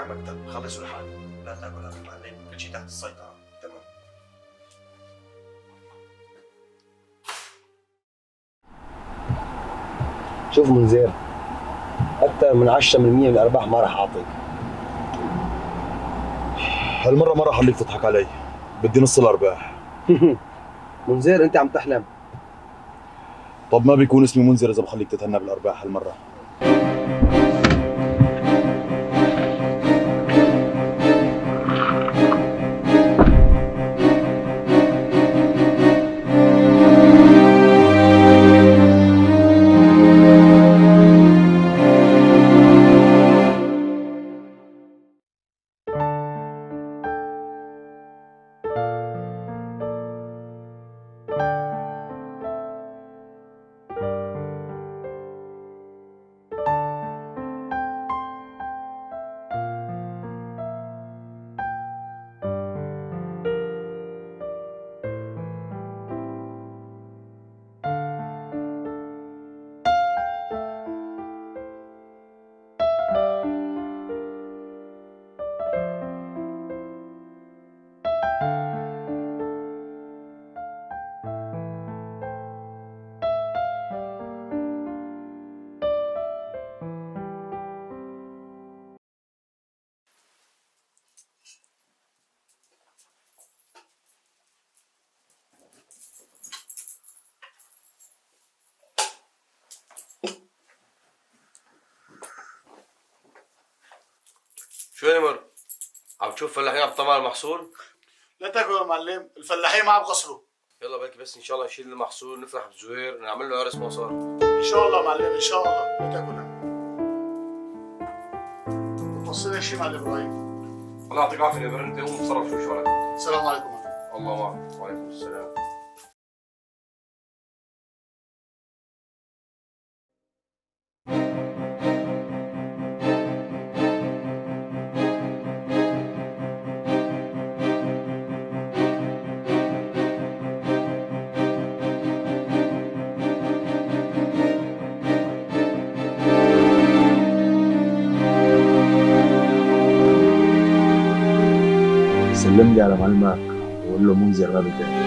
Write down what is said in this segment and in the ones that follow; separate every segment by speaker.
Speaker 1: على المكتب خلصوا لحالي. لا تاكل هذا المعلم، كل شيء تحت السيطرة. تمام.
Speaker 2: شوف منذر، أكثر من 10% من الأرباح ما راح أعطيك.
Speaker 3: هالمرة ما راح أخليك تضحك علي، بدي نص الأرباح.
Speaker 2: منذر أنت عم تحلم.
Speaker 3: طب ما بيكون اسمي منذر إذا بخليك تتهنى بالأرباح هالمرة.
Speaker 4: شو يا نمر؟ عم تشوف فلاحين عم تطلع المحصول؟
Speaker 5: لا تاكل يا معلم، الفلاحين ما عم قصروا.
Speaker 4: يلا بلكي بس ان شاء الله نشيل المحصول نفرح بزهير نعمل له عرس مصار.
Speaker 5: ان شاء الله معلم ان شاء الله. لا تاكل. بتوصلنا شيء معلم ابراهيم.
Speaker 4: الله يعطيك العافيه يا برنت، قوم اتصرف شو شغلك.
Speaker 5: السلام عليكم معلم.
Speaker 4: الله معك. وعليكم السلام.
Speaker 2: سلم لي على معلمك وقول له منذر غبي تاني.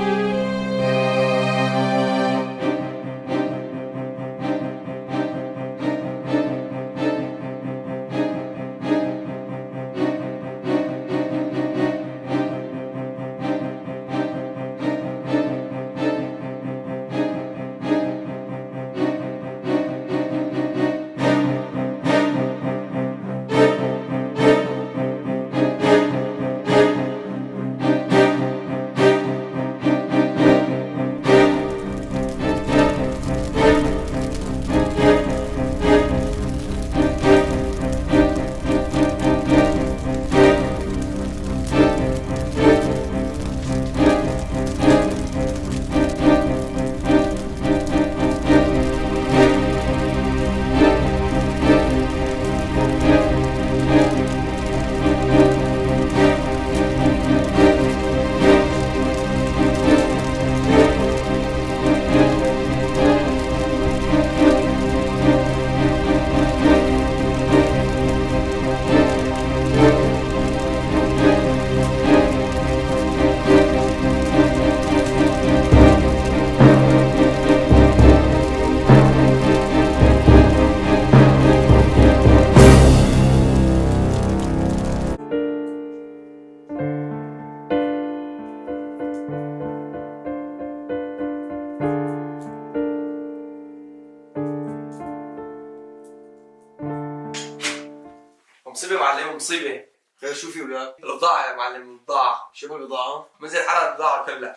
Speaker 4: مصيبه يا معلم، مصيبه.
Speaker 1: خير شو في ولاد؟
Speaker 4: البضاعه يا معلم، البضاعه.
Speaker 1: شو بالبضاعة؟
Speaker 4: منزل حالها البضاعه كلها.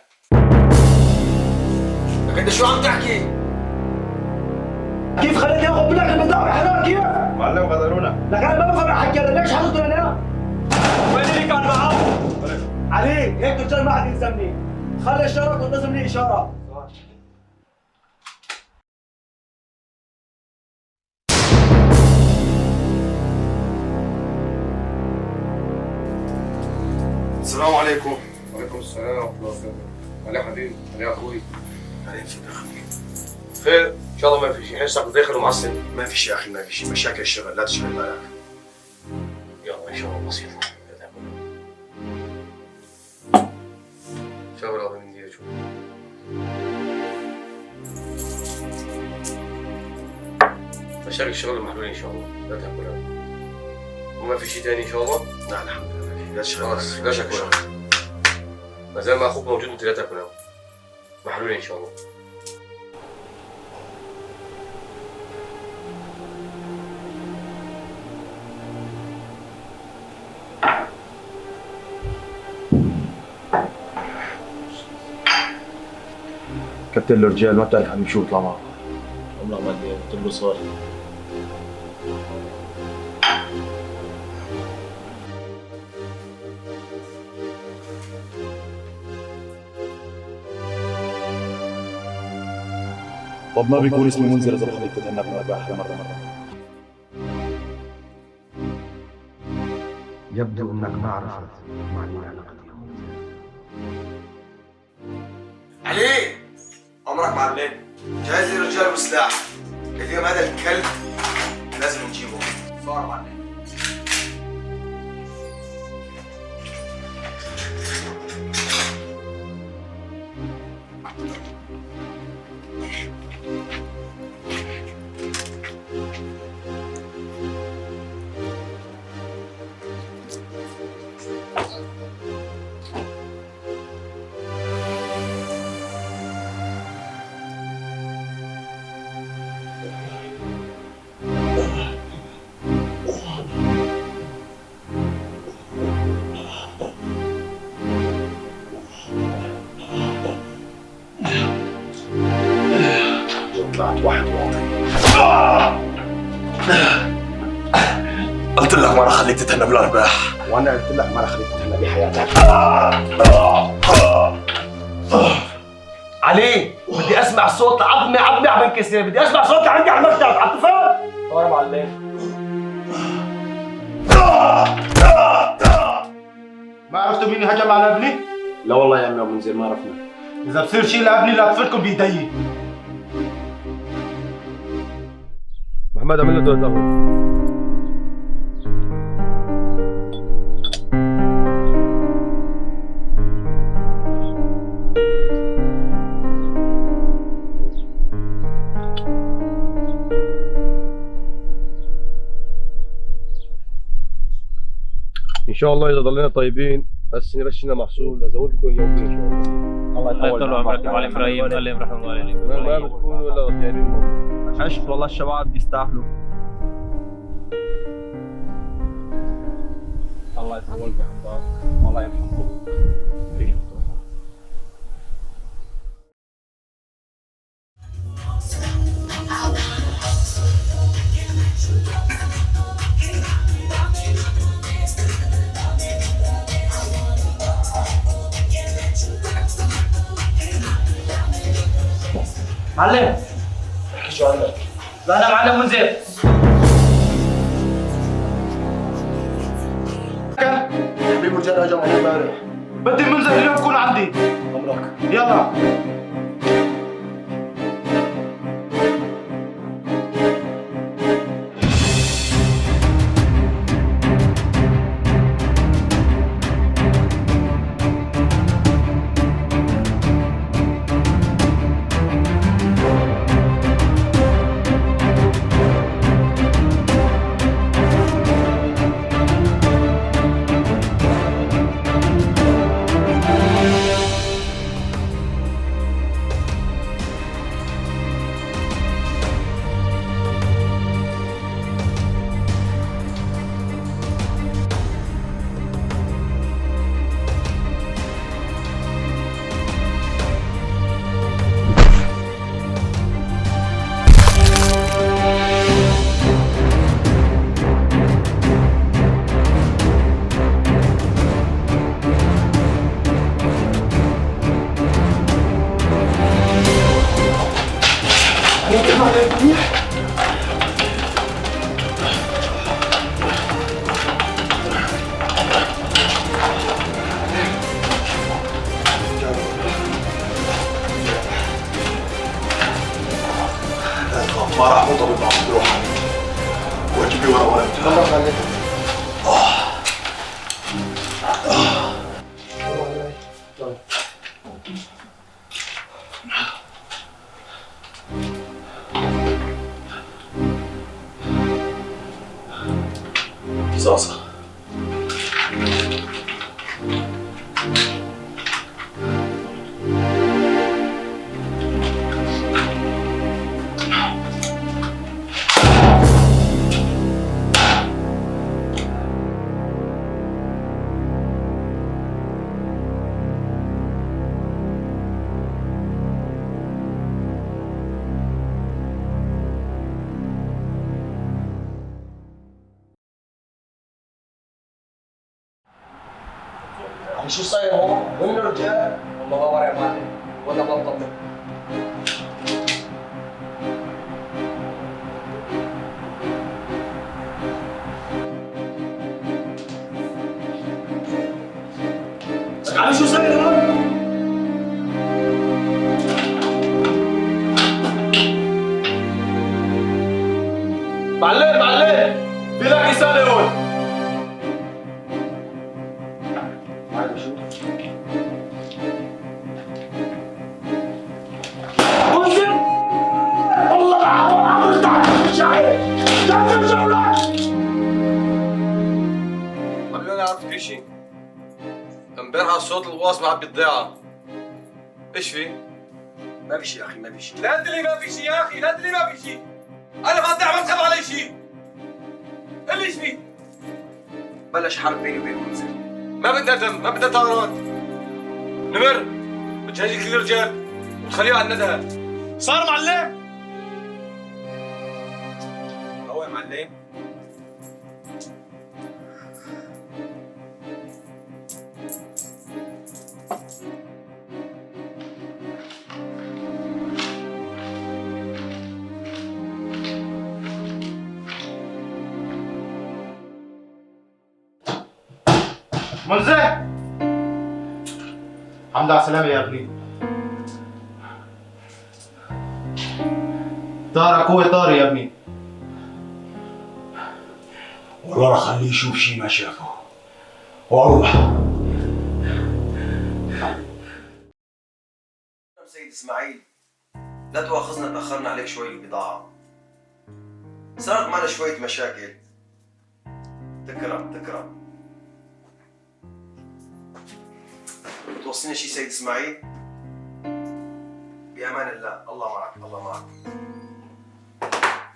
Speaker 1: لك انت شو عم تحكي؟
Speaker 2: كيف خليت ياخذ منك البضاعة بحلال كيف؟
Speaker 3: معلم غدرونا.
Speaker 2: لك أنا ما بفهم الحكي هذا، ليش حاططه هنا؟ وين اللي كان معه؟ علي هيك رجال ما حد يلزمني، خلي الشرط وانتظم لي إشارة.
Speaker 1: السلام عليكم.
Speaker 4: وعليكم السلام ورحمه الله وبركاته. علي حبيبي، علي اخوي.
Speaker 1: عليك في اخي.
Speaker 4: خير ان شاء الله ما في شيء، حسك داخل ومعصب.
Speaker 1: ما في شيء اخي، ما في شيء، مشاكل الشغل لا تشغل بالك.
Speaker 4: يلا ان شاء الله بسيطه لا تاكل. شاور هذا من دي شوف. مشاكل الشغل المحلول ان شاء الله لا تاكلها. وما في شيء ثاني ان شاء الله؟
Speaker 1: لا الحمد لله لا شغل.
Speaker 4: خلاص لا شكوى. ما زال ما اخوك موجود وانت لا تاكلها. محلول ان شاء الله.
Speaker 3: كابتن الرجال ما بتعرف عم يمشوا يطلع معه.
Speaker 2: عمرك ما قلت له صار.
Speaker 3: طب ما بيكون اسمي منذر اذا بخليك تتهنى بالارباح مرة.
Speaker 6: يبدو انك ما عرفت معني علاقتي.
Speaker 1: علي عمرك معلم. جهز لي رجال وسلاح. اليوم هذا الكلب لازم نجيبه. صار معلم.
Speaker 3: طلعت واحد واطي.
Speaker 1: قلت لك ما راح اخليك تتهنى بالارباح.
Speaker 3: وانا قلت لك ما راح اخليك تتهنى بحياتك.
Speaker 2: علي بدي اسمع صوت عظمي عم ينكسر، بدي اسمع صوت عندي على المكتب، عم تفهم؟ صار معلم. ما عرفتوا مين هجم على ابني؟
Speaker 3: لا والله يا عمي ابو منذر ما عرفنا.
Speaker 2: إذا بصير شيء لابني لا تفركم بيدي.
Speaker 4: محمد عمل له دور. ان شاء الله اذا ضلينا طيبين بس نرشنا محصول ازودكم اليوم ان شاء الله.
Speaker 7: الله يطول عمرك معلم ابراهيم، الله يرحمه الله عليك.
Speaker 4: ما بتكونوا ولا غطيانين.
Speaker 7: عشت والله الشباب بيستاهلوا. الله يطول بعمرك والله يرحمه.
Speaker 2: معلم شو عندك؟ لا انا معلم منذر.
Speaker 3: في رجال هجموا علي امبارح.
Speaker 2: بدي المنذر اليوم تكون عندي.
Speaker 3: عمرك
Speaker 2: يلا.
Speaker 3: ما راح اطلب معه بروح واجيب لي ورقه.
Speaker 2: الله يخليك. شو صاير هون؟ وين الرجال؟
Speaker 1: والله ما ورا يا معلم ولا بطمن.
Speaker 2: علي شو صاير هون؟
Speaker 7: معلم في لك رسالة هون.
Speaker 1: معلم شو؟
Speaker 4: حبيبي انا عرفت كل شيء. امبارح صوت الغواص معبي الضيعة. ايش في؟
Speaker 1: ما في شيء يا اخي ما في شيء.
Speaker 4: لا تقول لي ما في شيء يا اخي، لا تقول لي ما في شيء. انا ما الضيعة ما تخاف علي شيء. قل لي ايش في؟
Speaker 1: بلش حرب بيني وبين منزل.
Speaker 4: ما بدنا دم، ما بدنا طائرات. نمر بتجهز كل الرجال وتخليها على الندى.
Speaker 5: صار معلم.
Speaker 4: هو يا معلم.
Speaker 5: منزل. الحمد لله على السلامة يا ابني. طار اخوي طار يا ابني.
Speaker 2: والله راح اخليه يشوف شيء ما شافه واروح.
Speaker 1: سيد اسماعيل لا تواخذنا تاخرنا عليك شوي البضاعة. صارت معنا شوية مشاكل. تكرم توصينا شيء سيد اسماعيل؟ بأمان الله، الله معك الله معك.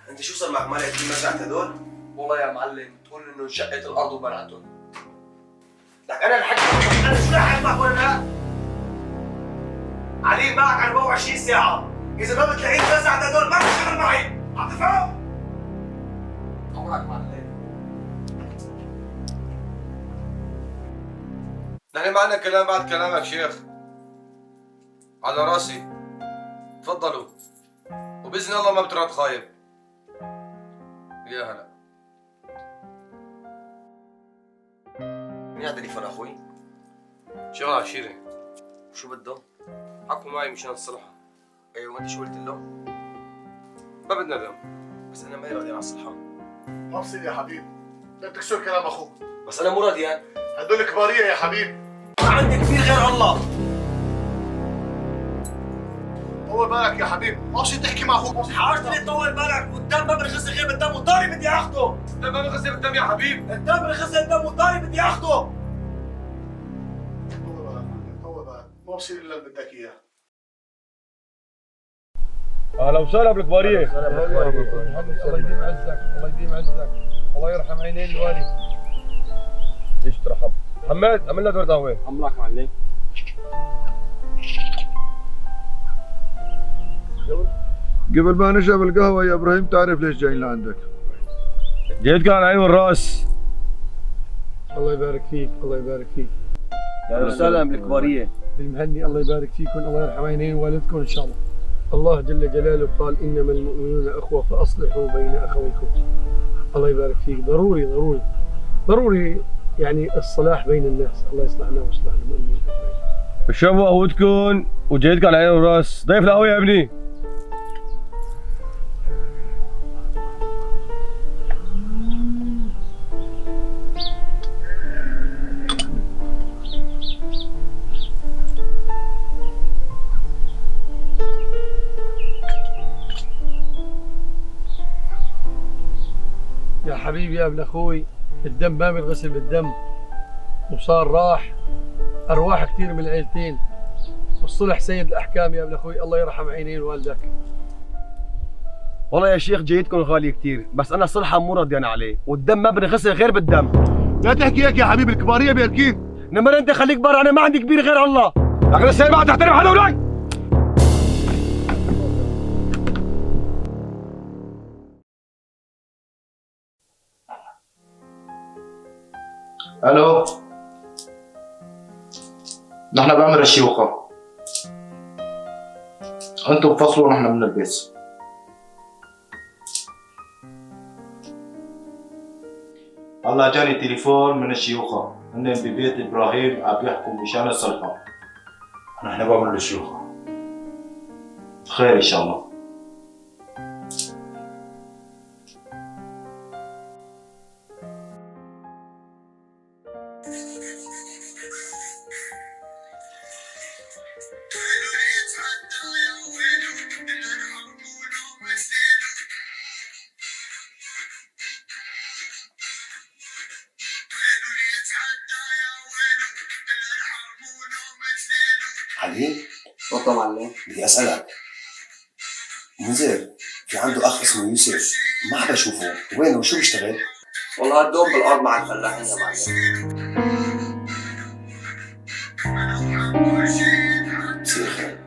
Speaker 1: انت شو صار معك؟ ما لقيت مزعت هدول؟
Speaker 2: والله يا معلم تقول انه انشقت الارض وبلعتهم.
Speaker 1: لك انا الحكي انا شو لاحق معك ولا لا؟ علي معك 24 ساعة، إذا ما بتلاقيني مزعت هدول ما بتشتغل معي، عم تفهم؟
Speaker 2: عمرك معلم.
Speaker 4: نحن معنا كلام بعد كلامك شيخ. على راسي. تفضلوا. وبإذن الله ما بترد خايب. يا هلا.
Speaker 1: مين هذا اللي فرق اخوي؟
Speaker 4: شغل عشيرة.
Speaker 1: شو بده؟
Speaker 4: حكوا معي مشان الصلحة.
Speaker 1: ايوه وانت شو قلت له؟
Speaker 4: ما بدنا دم.
Speaker 1: بس انا ماني راضي عن الصلحة.
Speaker 5: ما بصير يا حبيبي. لا تكسر كلام اخوك.
Speaker 1: بس انا مو راضيان.
Speaker 5: هدول كبارية يا حبيبي.
Speaker 1: ما عندي كبير غير الله.
Speaker 5: طول بالك يا حبيبي، ما بصير تحكي مع اخوك.
Speaker 1: حاجتني تطول بالك والدم ما بنغسل غير بالدم والضاري بدي اخده.
Speaker 4: الدم ما بغسل الدم يا حبيب.
Speaker 1: الدم بنغسل الدم والضاري بدي اخده.
Speaker 5: طول بالك، ما بصير الا اللي بدك اياه.
Speaker 7: اهلا وسهلا بالكباريه. الله يديم عزك، الله يديم عزك، الله يرحم عينين الوالي. ليش ترحب؟ محمد عمل لنا دور قهوه. عمرك معلم.
Speaker 3: قبل ما نشرب القهوة يا ابراهيم تعرف ليش جايين لعندك؟
Speaker 7: جيتك على العين والراس.
Speaker 8: الله يبارك فيك، الله يبارك فيك.
Speaker 2: يا وسهلا بالكبارية.
Speaker 8: بالمهني الله يبارك فيكم، الله يرحم عينين والدكم ان شاء الله. الله جل جلاله قال انما المؤمنون اخوه فاصلحوا بين اخويكم. الله يبارك فيك، ضروري يعني الصلاح بين الناس، الله يصلحنا ويصلح المؤمنين اجمعين.
Speaker 7: اشربوا قهوتكم وجيتك على العين والراس. ضيف القهوه يا ابني.
Speaker 8: يا حبيبي يا ابن اخوي، الدم ما بينغسل بالدم، وصار راح ارواح كثير من العيلتين، والصلح سيد الاحكام يا ابن اخوي، الله يرحم عينين والدك.
Speaker 2: والله يا شيخ جيتكم غالي كثير، بس انا صلحة مو راضيان عليه، والدم ما بنغسل غير بالدم.
Speaker 3: لا تحكي هيك يا حبيبي، الكبارية بيركيك.
Speaker 2: نمر انت خليك برا، انا ما عندي كبير غير الله.
Speaker 7: لكن السيد ما تحترم حدا ولاك.
Speaker 5: الو نحن بأمر الشيوخة. انتم بفصلوا ونحن بنلبس. هلا جاني تليفون من الشيوخة، هن ببيت ابراهيم عم بيحكوا مشان السلطة.
Speaker 3: نحن بأمر الشيوخ.
Speaker 5: خير ان شاء الله.
Speaker 1: علي
Speaker 2: تفضل معلم.
Speaker 1: بدي اسالك، منذر في عنده اخ اسمه يوسف، ما عم بشوفه، وينه وشو بيشتغل؟
Speaker 2: والله هالدوم بالارض مع الفلاحين يا معلم.
Speaker 1: بصير خير.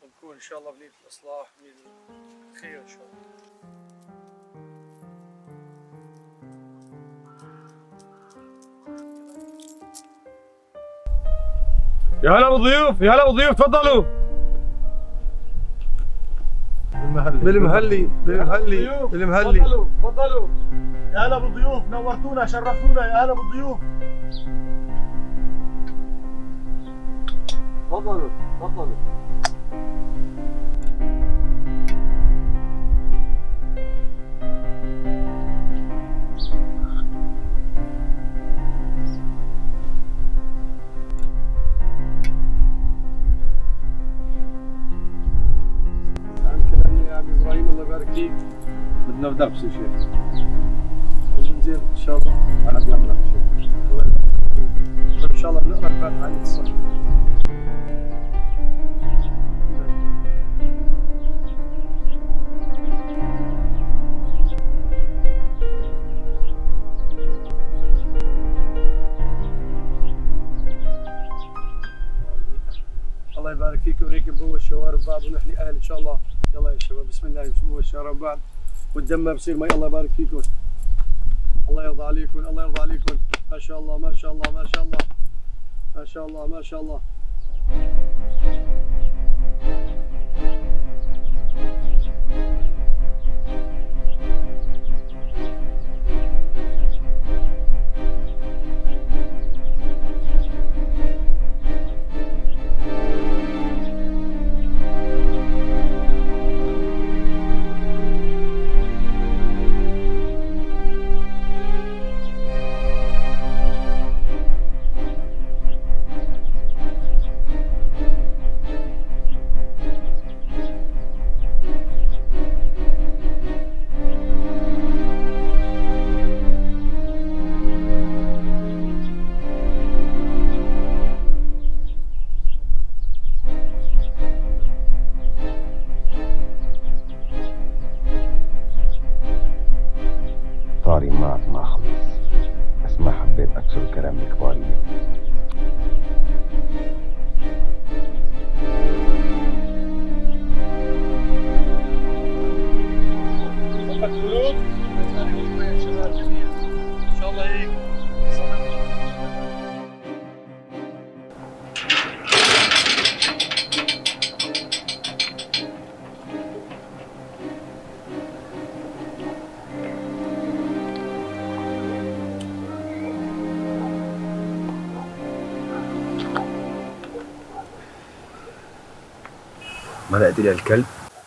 Speaker 8: ونكون ان شاء الله بنية الاصلاح خير ان شاء الله.
Speaker 7: يا هلا بالضيوف، يا هلا بالضيوف، تفضلوا.
Speaker 8: بالمهلي
Speaker 7: تفضلوا.
Speaker 2: يا هلا بالضيوف، نورتونا شرفتونا، يا هلا بالضيوف.
Speaker 7: تفضلوا. بدنا بدرس يا شيخ.
Speaker 8: زين ان شاء الله.
Speaker 7: انا بأمرك شيخ.
Speaker 8: طيب ان شاء الله نقرا الفاتحه على الصلاه. الله يبارك فيك ويريك بقوة الشوارب بعض ونحن اهل ان شاء الله. يلا يا شباب بسم الله بقوة الشوارب بعض والدم ما بصير مي. الله يبارك فيكم. الله يرضى عليكم. الله يرضى عليكم. ما شاء الله ما شاء الله ما شاء الله ما شاء الله ما شاء الله.
Speaker 6: طاري معك ما خلص، بس ما حبيت أكسر كلام الكبارين.
Speaker 8: ان شاء الله هيك.
Speaker 3: ما لقيت لي الكلب؟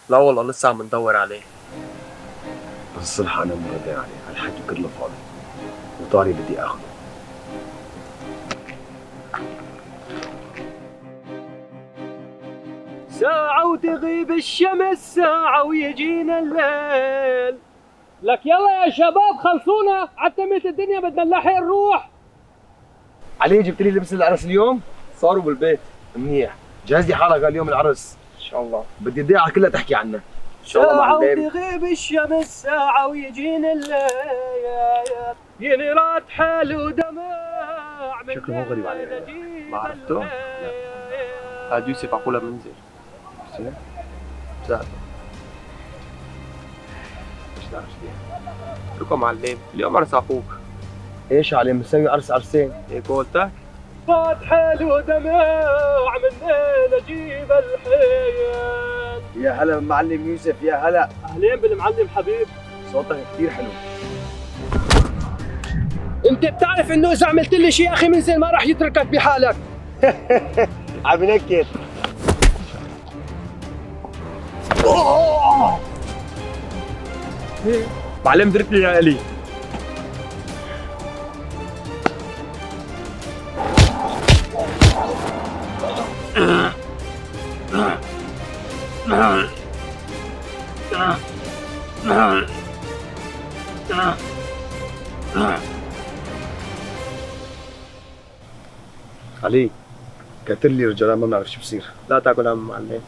Speaker 2: لا والله لسه عم ندور عليه.
Speaker 3: بس الصراحة أنا مرضي عليه، هالحكي كله فاضي، وطاري بدي آخذه.
Speaker 9: ساعة وتغيب الشمس، ساعة ويجينا الليل. لك يلا يا شباب خلصونا، عتمت الدنيا بدنا نلحق نروح.
Speaker 2: علي جبت لي لبس العرس اليوم؟ صاروا بالبيت. منيح. جهز لي حالك اليوم العرس. ان شاء الله. بدي الضيعة كلها تحكي عنها. ان شاء الله
Speaker 9: ساعة
Speaker 2: معلم.
Speaker 9: وتغيب الشمس، ساعة ويجينا الليل. ينراد حال ودمع.
Speaker 2: شكله مو غريب علي. ما عرفته؟ لا. هاد يوسف عقولة منزل. زين؟ زاد.
Speaker 3: تعرف فيها.
Speaker 9: شكرا معلم، اليوم عرس اخوك.
Speaker 3: ايش علي مسوي عرس عرسين؟
Speaker 9: هيك قلتك؟ فات حلو دماع منين اجيب الحيل.
Speaker 3: يا هلا معلم يوسف، يا هلا.
Speaker 9: اهلين بالمعلم حبيب.
Speaker 3: صوتك كثير حلو.
Speaker 9: انت بتعرف انه اذا عملت لي شيء اخي منزل ما راح يتركك بحالك.
Speaker 3: عم نكت.
Speaker 9: معلم درت لي يا الي.
Speaker 3: علي كتر لي رجال ما بنعرف شو بصير.
Speaker 9: لا تاكل هم معلم.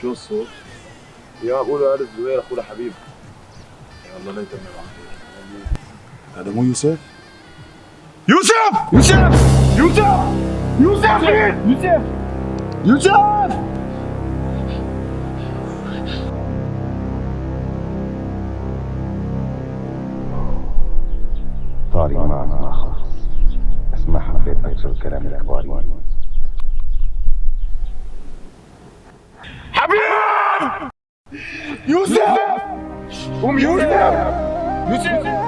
Speaker 3: شو الصوت؟ يا قولوا هذا الزوير اخونا حبيب. يا الله لا يتمم عليك. هذا مو يوسف؟ يوسف! يوسف! يوسف! يوسف! يوسف! يوسف!
Speaker 6: طارق معك ما خلص، بس ما حبيت أكثر كلام الكبار.
Speaker 3: حبيب! يوسف! قوم يوسف! يوسف!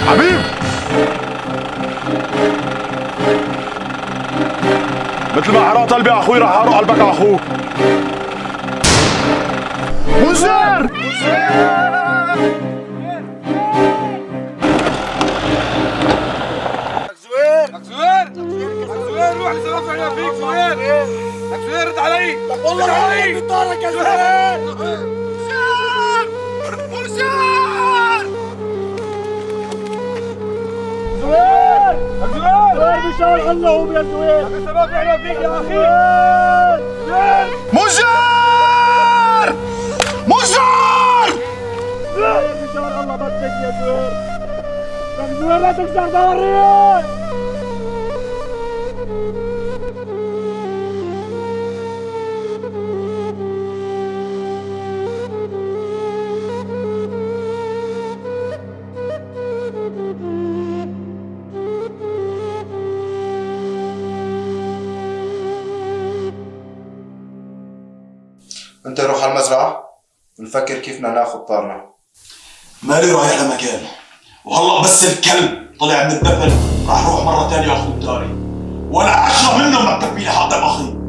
Speaker 3: حبيب مثل ما حرقت قلبي على اخوي رح احرق قلبك على اخوك. منذر
Speaker 7: زوير روح لسبب فعلا فيك زوير. لك زوير رد علي.
Speaker 2: والله علي بطارك يا زوير. زوير بشار الله يا زوير.
Speaker 7: لك السبب فعلا فيك يا اخي.
Speaker 3: منذر
Speaker 2: زوير بشار الله بدك يا زوير. لك زوير لا تكسر ظهري.
Speaker 5: انت روح على المزرعة ونفكر كيف بدنا ناخذ طارنا.
Speaker 1: مالي رايح لمكان، وهلا بس الكلب طلع من الدفن راح روح مرة ثانية اخذ داري، ولا 10 منهم ما بتكفيني حتى اخي.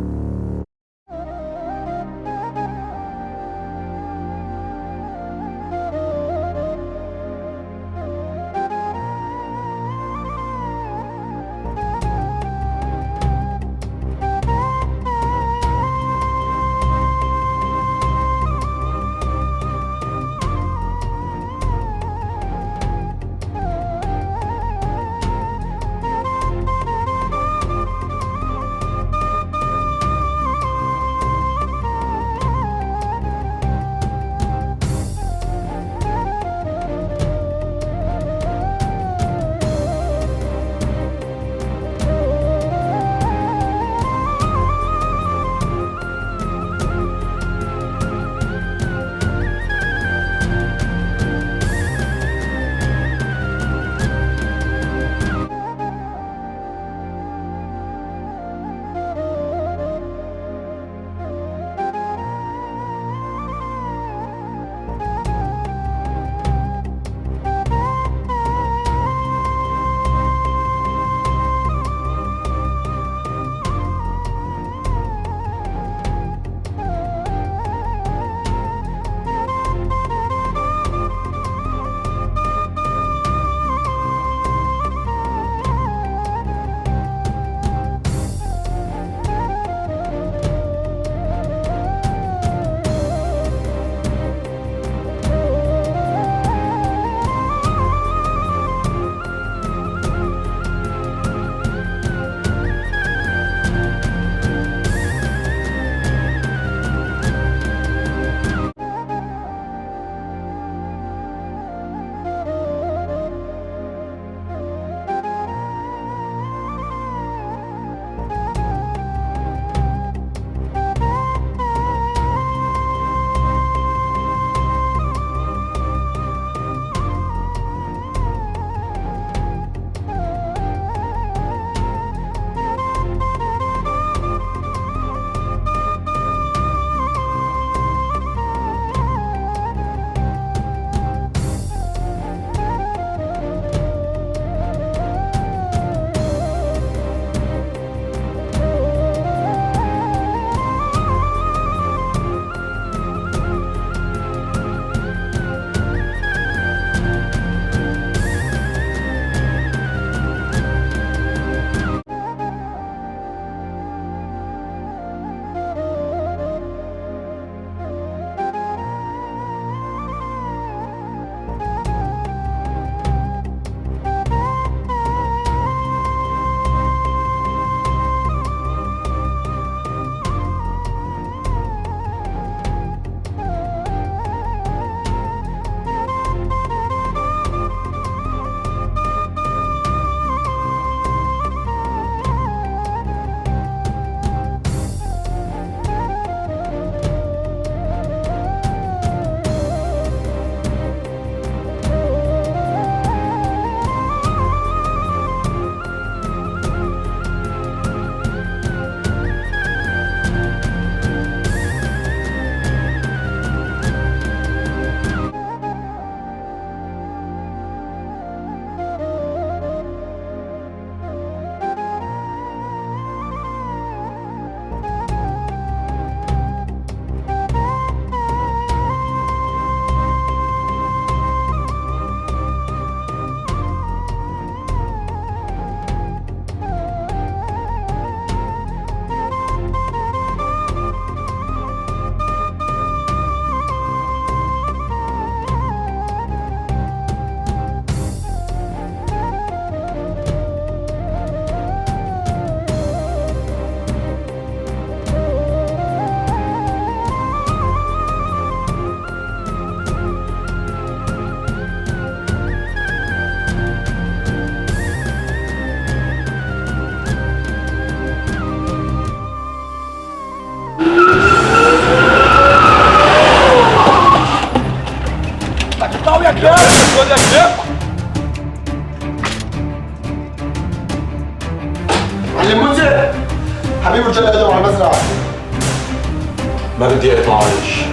Speaker 1: بدي اقطع عيش.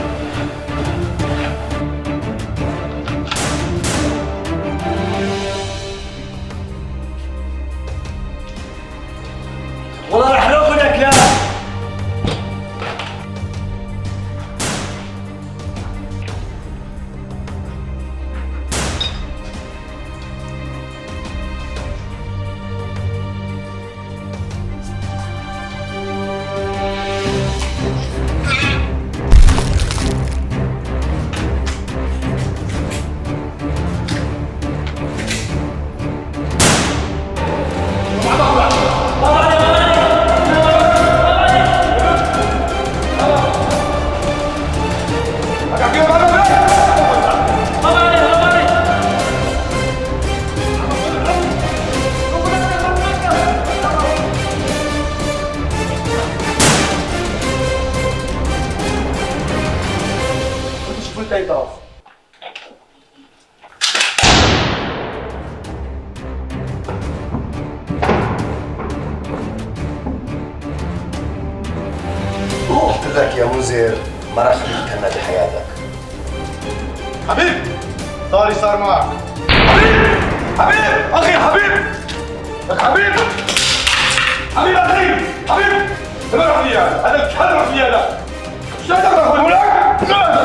Speaker 2: والله رح ناخذك لا. شوف انت اي طرف.
Speaker 10: قلت لك يا مزر ما راح اخليك تهنى بحياتك.
Speaker 3: حبيب طاري صار معك.
Speaker 1: حبيب اخي حبيب لك حبيب اخي حبيب. ما راح لي هذا الكلب راح لي هذا. شو هذا راح لك؟